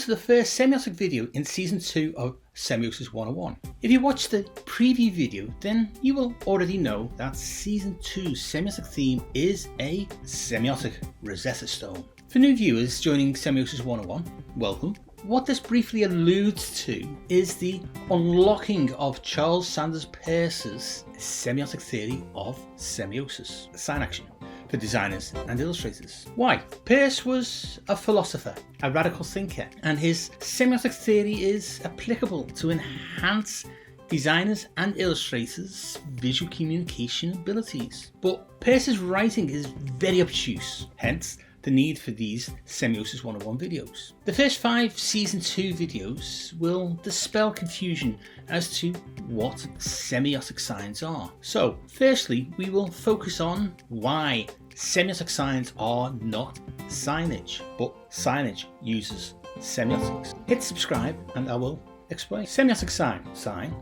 to the first semiotic video in season 2 of Semiosis 101. If you watched the preview video, then you will already know that season 2's semiotic theme is a semiotic Rosetta Stone. For new viewers joining Semiosis 101, welcome. What this briefly alludes to is the unlocking of Charles Sanders Peirce's semiotic theory of semiosis, sign action, for designers and illustrators. Why? Peirce was a philosopher, a radical thinker, and his semiotic theory is applicable to enhance designers and illustrators' visual communication abilities. But Peirce's writing is very obtuse, hence the need for these Semiosis 101 videos. The first 5 season 2 videos will dispel confusion as to what semiotic signs are. So firstly, we will focus on why semiotic signs are not signage, but signage uses semiotics. Hit subscribe and I will explain. Semiotic sign,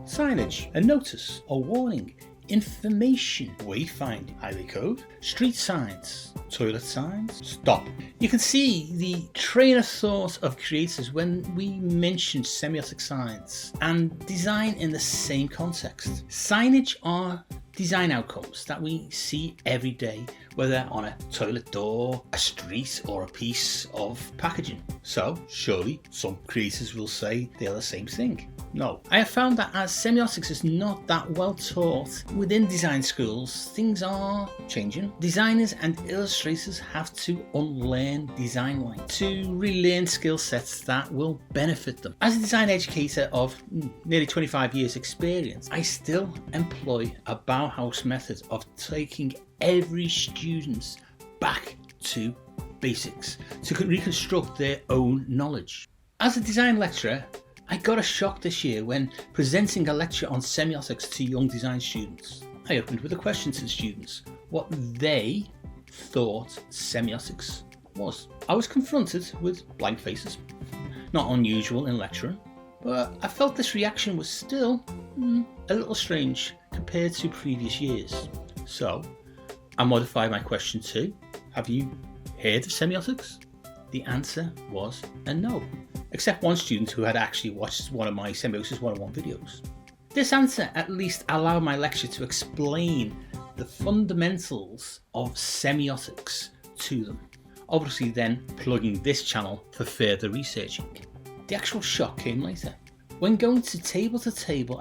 signage, a notice or warning, information, wayfinding, highway code, street signs, toilet signs, stop. You can see the train of thought of creators when we mention semiotic signs and design in the same context. Signage are design outcomes that we see every day, whether on a toilet door, a street, or a piece of packaging. So surely some creators will say they are the same thing. No. I have found that as semiotics is not that well taught within design schools, things are changing. Designers and illustrators have to unlearn design line to relearn skill sets that will benefit them. As a design educator of nearly 25 years experience, I still employ a Bauhaus method of taking every student back to basics to reconstruct their own knowledge. As a design lecturer, I got a shock this year when presenting a lecture on semiotics to young design students. I opened with a question to the students, what they thought semiotics was. I was confronted with blank faces, not unusual in lecturing, but I felt this reaction was still a little strange compared to previous years. So I modified my question to, have you heard of semiotics? The answer was a no, except one student who had actually watched one of my Semiosis 101 videos. This answer at least allowed my lecture to explain the fundamentals of semiotics to them, obviously then plugging this channel for further researching. The actual shock came later. When going to table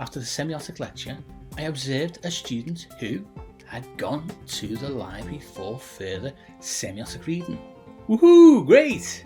after the semiotic lecture, I observed a student who had gone to the library for further semiotic reading. Woohoo! Great!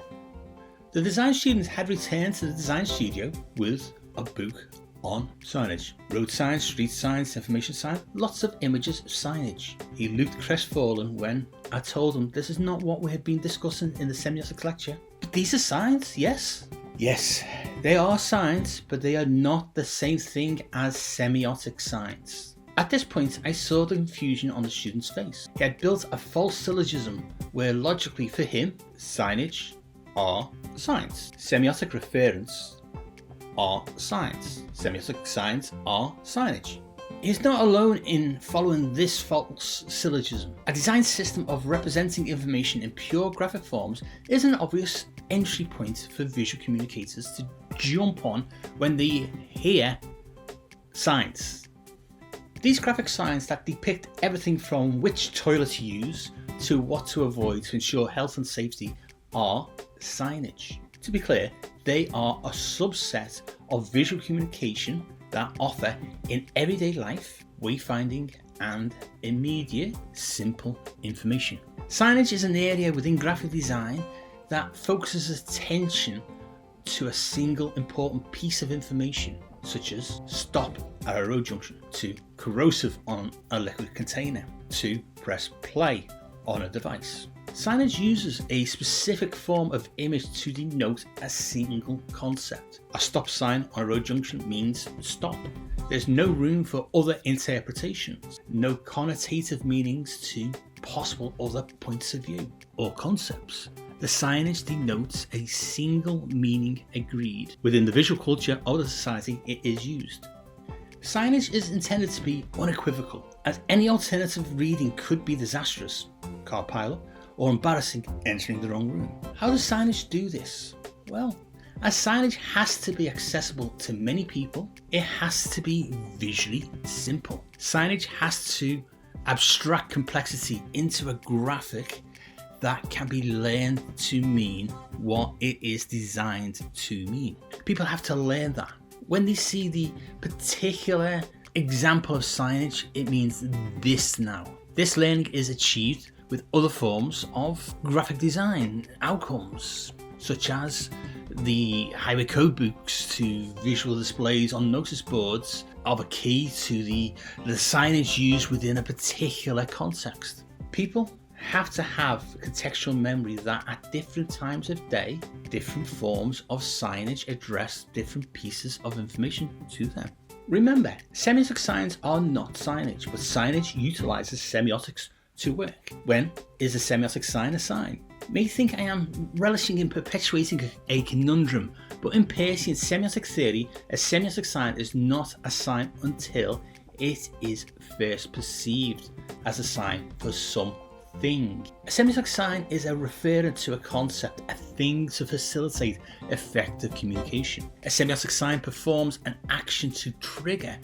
The design student had returned to the design studio with a book on signage. Road signs, street signs, information signs, lots of images of signage. He looked crestfallen when I told him this is not what we had been discussing in the semiotic lecture. But these are signs, yes? Yes, they are signs, but they are not the same thing as semiotic signs. At this point, I saw the confusion on the student's face. He had built a false syllogism where logically for him, signage are signs. Semiotic reference are signs. Semiotic signs are signage. He is not alone in following this false syllogism. A design system of representing information in pure graphic forms is an obvious entry point for visual communicators to jump on when they hear signs. These graphic signs that depict everything from which toilet to use to what to avoid to ensure health and safety are signage. To be clear, they are a subset of visual communication that offer in everyday life, wayfinding and immediate, simple information. Signage is an area within graphic design that focuses attention to a single important piece of information, such as stop at a road junction, to corrosive on a liquid container, to press play on a device. Signage uses a specific form of image to denote a single concept. A stop sign on a road junction means stop. There's no room for other interpretations, no connotative meanings to possible other points of view or concepts. The signage denotes a single meaning agreed within the visual culture of the society it is used. Signage is intended to be unequivocal, as any alternative reading could be disastrous, car pileup, or embarrassing entering the wrong room. How does signage do this? Well, As signage has to be accessible to many people, it has to be visually simple. Signage has to abstract complexity into a graphic that can be learned to mean what it is designed to mean. People have to learn that. When they see the particular example of signage, it means this now. This learning is achieved with other forms of graphic design outcomes, such as the highway code books to visual displays on notice boards of a key to the signage used within a particular context. People have to have contextual memory that at different times of day, different forms of signage address different pieces of information to them. Remember, semiotic signs are not signage, but signage utilizes semiotics to work. When is a semiotic sign a sign? You may think I am relishing in perpetuating a conundrum, but in Peircean semiotic theory, a semiotic sign is not a sign until it is first perceived as a sign for some thing. A semiotic sign is a referent to a concept, a thing to facilitate effective communication. A semiotic sign performs an action to trigger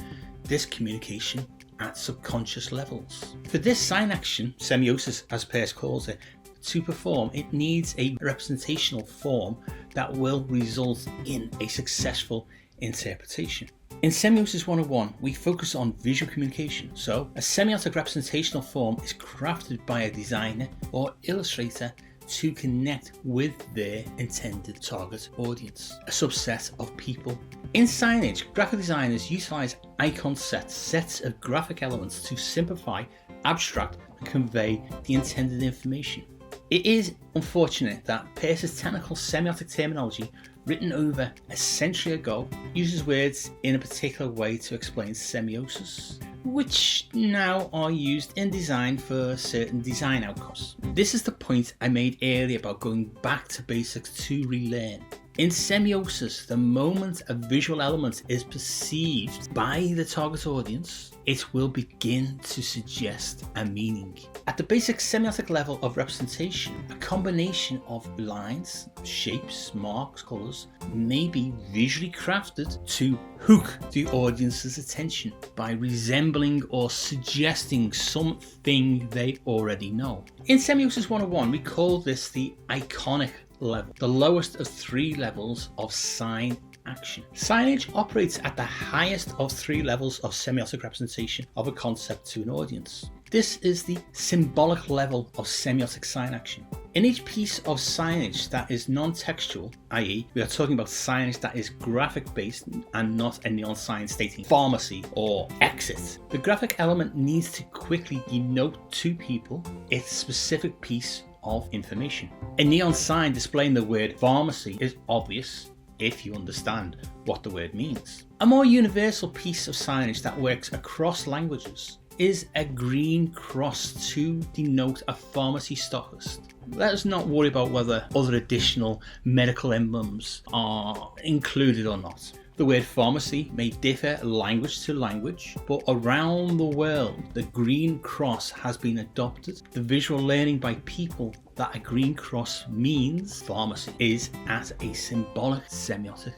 this communication at subconscious levels. For this sign action, semiosis as Peirce calls it, to perform, it needs a representational form that will result in a successful interpretation. In Semiosis 101, we focus on visual communication, so a semiotic representational form is crafted by a designer or illustrator to connect with their intended target audience, a subset of people. In signage, graphic designers utilize icon sets of graphic elements to simplify, abstract, and convey the intended information. It is unfortunate that Peirce's technical semiotic terminology, written over a century ago, uses words in a particular way to explain semiosis, which now are used in design for certain design outcomes. This is the point I made earlier about going back to basics to relearn. In semiosis, the moment a visual element is perceived by the target audience, it will begin to suggest a meaning. At the basic semiotic level of representation, a combination of lines, shapes, marks, colours may be visually crafted to hook the audience's attention by resembling or suggesting something they already know. In Semiosis 101, we call this the iconic level, the lowest of three levels of sign action. Signage operates at the highest of three levels of semiotic representation of a concept to an audience. This is the symbolic level of semiotic sign action. In each piece of signage that is non-textual, i.e. we are talking about signage that is graphic based and not a neon sign stating pharmacy or exit, the graphic element needs to quickly denote to people its specific piece of information. A neon sign displaying the word pharmacy is obvious if you understand what the word means. A more universal piece of signage that works across languages is a green cross to denote a pharmacy stockist. Let us not worry about whether other additional medical emblems are included or not. The word pharmacy may differ language to language, but around the world, the green cross has been adopted. The visual learning by people that a green cross means pharmacy is at a symbolic semiotic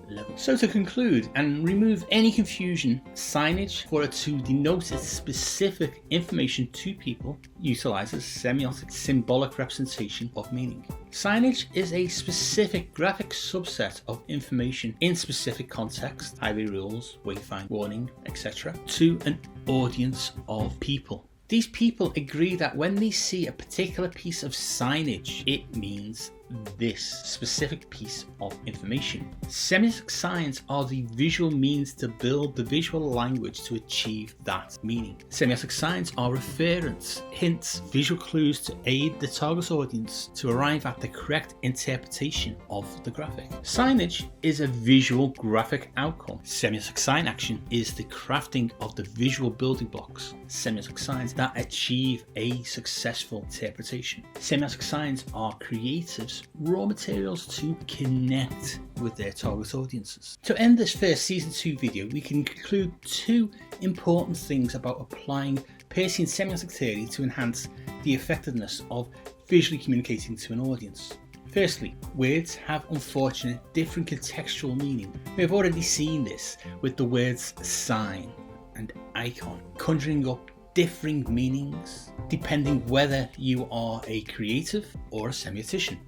level. So to conclude and remove any confusion, signage, for it to denote its specific information to people, utilizes semiotic symbolic representation of meaning. Signage is a specific graphic subset of information in specific context, highway rules, wayfind, warning, etc., to an audience of people. These people agree that when they see a particular piece of signage, it means this specific piece of information. Semiotic signs are the visual means to build the visual language to achieve that meaning. Semiotic signs are referents, hints, visual clues to aid the target audience to arrive at the correct interpretation of the graphic. Signage is a visual graphic outcome. Semiotic sign action is the crafting of the visual building blocks, semiotic signs that achieve a successful interpretation. Semiotic signs are creatives, raw materials to connect with their target audiences. To end this first season 2 video, we can conclude two important things about applying Peircean semiotic theory to enhance the effectiveness of visually communicating to an audience. Firstly, words have unfortunately different contextual meaning. We have already seen this with the words sign and icon, conjuring up differing meanings depending whether you are a creative or a semiotician.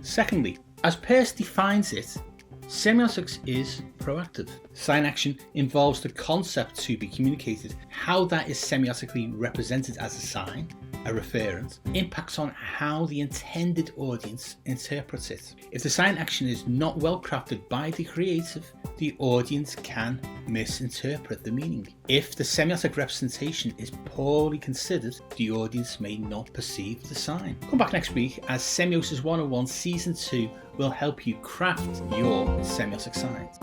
Secondly, as Peirce defines it, semiotics is proactive. Sign action involves the concept to be communicated. How that is semiotically represented as a sign, a referent, impacts on how the intended audience interprets it. If the sign action is not well crafted by the creative, the audience can misinterpret the meaning. If the semiotic representation is poorly considered, the audience may not perceive the sign. Come back next week as Semiosis 101 Season 2 will help you craft your semiotic signs.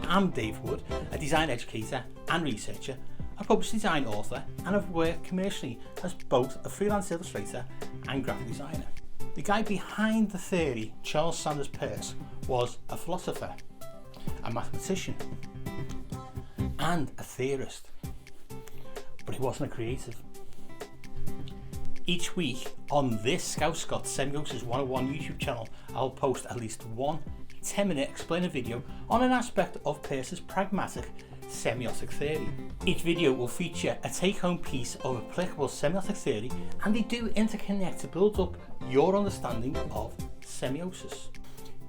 I'm Dave Wood, a design educator and researcher, a published design author, and I've worked commercially as both a freelance illustrator and graphic designer. The guy behind the theory, Charles Sanders Peirce, was a philosopher, a mathematician, and a theorist, but he wasn't a creative. Each week on this Scout Scott Semiosis 101 YouTube channel, I'll post at least one 10-minute explainer video on an aspect of Peirce's pragmatic semiotic theory. Each video will feature a take-home piece of applicable semiotic theory, and they do interconnect to build up your understanding of semiosis.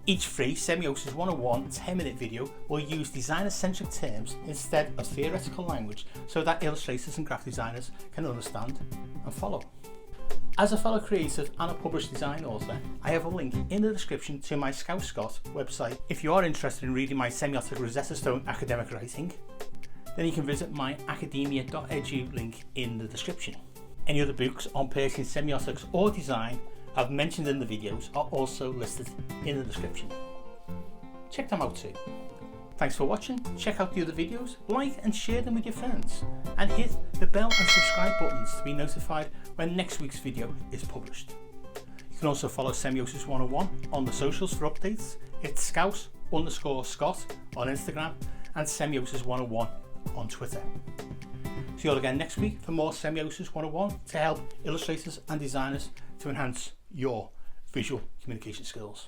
Each free Semiosis 101 10-minute video will use designer-centric terms instead of theoretical language so that illustrators and graphic designers can understand and follow. As a fellow creative and a published design author, I have a link in the description to my Scout Scott website. If you are interested in reading my semiotic Rosetta Stone academic writing, then you can visit my academia.edu link in the description. Any other books on Peircean semiotics or design I've mentioned in the videos are also listed in the description. Check them out too. Thanks for watching. Check out the other videos, like and share them with your friends, and hit the bell and subscribe buttons to be notified when next week's video is published. You can also follow Semiosis 101 on the socials for updates. It's Scout_Scott on Instagram and Semiosis 101 on Twitter. See you all again next week for more Semiosis 101 to help illustrators and designers to enhance your visual communication skills.